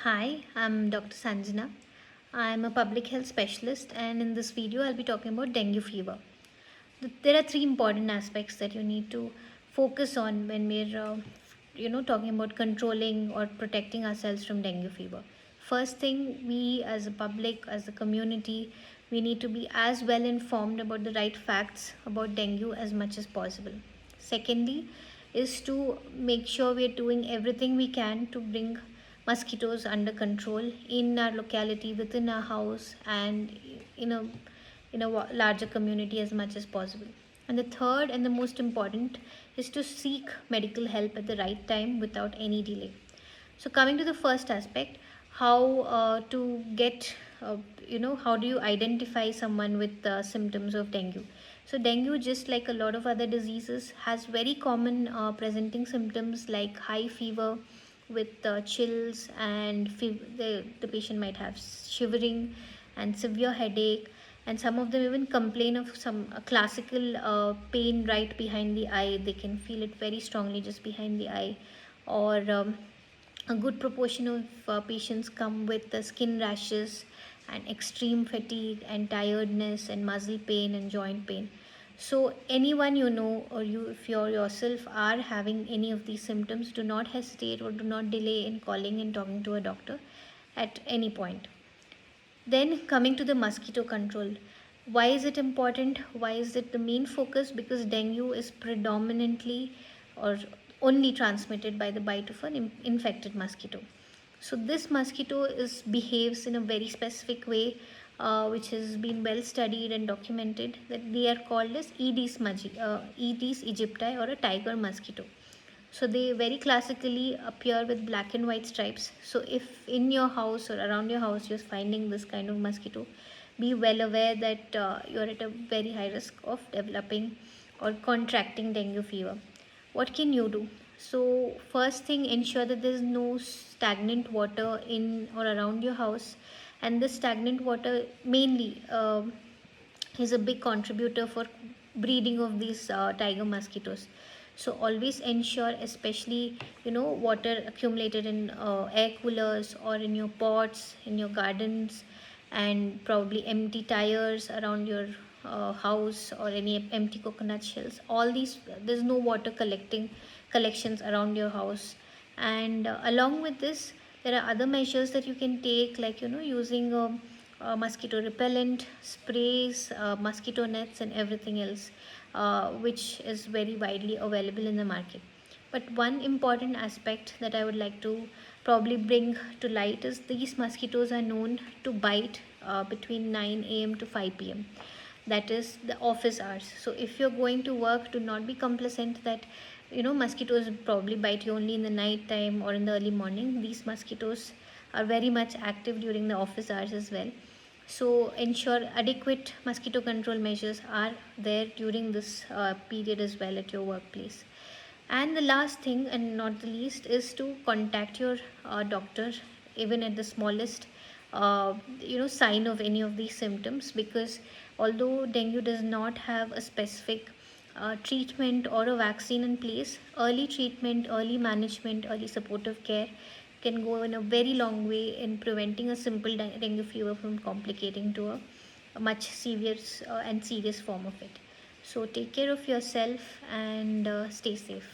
Hi, I'm Dr. Sanjana. I'm a public health specialist, and in this video, I'll be talking about dengue fever. There are three important aspects that you need to focus on when we're talking about controlling or protecting ourselves from dengue fever. First thing, we as a public, as a community, we need to be as well informed about the right facts about dengue as much as possible. Secondly, is to make sure we're doing everything we can to bring mosquitoes under control in our locality, within our house, and in a larger community as much as possible. And the third and the most important is to seek medical help at the right time without any delay. So, coming to the first aspect, how to get, how do you identify someone with symptoms of dengue? So, dengue, just like a lot of other diseases, has very common presenting symptoms like high fever with chills, and the patient might have shivering and severe headache, and some of them even complain of some classical pain right behind the eye. They can feel it very strongly just behind the eye, or a good proportion of patients come with the skin rashes and extreme fatigue and tiredness and muscle pain and joint pain. So anyone you know, or you, if you yourself are having any of these symptoms, do not hesitate or do not delay in calling and talking to a doctor at any point. Then coming to the mosquito control. Why is it important? Why is it the main focus? Because dengue is predominantly or only transmitted by the bite of an infected mosquito. So this mosquito behaves in a very specific way, which has been well studied and documented, that they are called as Aedes aegypti, or a tiger mosquito. So they very classically appear with black and white stripes. So if in your house or around your house you're finding this kind of mosquito, be well aware that you're at a very high risk of developing or contracting dengue fever. What can you do? So first thing, ensure that there's no stagnant water in or around your house, and this stagnant water mainly is a big contributor for breeding of these tiger mosquitoes. So always ensure, especially water accumulated in air coolers or in your pots in your gardens, and probably empty tires around your house, or any empty coconut shells. All these, there's no water collections around your house. And along with this, there are other measures that you can take, like using mosquito repellent sprays, mosquito nets, and everything else, which is very widely available in the market. But one important aspect that I would like to probably bring to light is these mosquitoes are known to bite between 9 a.m. to 5 p.m. That is the office hours. So if you're going to work, do not be complacent that mosquitoes probably bite you only in the night time or in the early morning. These mosquitoes are very much active during the office hours as well. So ensure adequate mosquito control measures are there during this period as well at your workplace. And the last thing, and not the least, is to contact your doctor even at the smallest sign of any of these symptoms, because although dengue does not have a specific treatment or a vaccine in place, early treatment, early management, early supportive care can go in a very long way in preventing a simple dengue fever from complicating to a much serious and serious form of it. So take care of yourself and stay safe.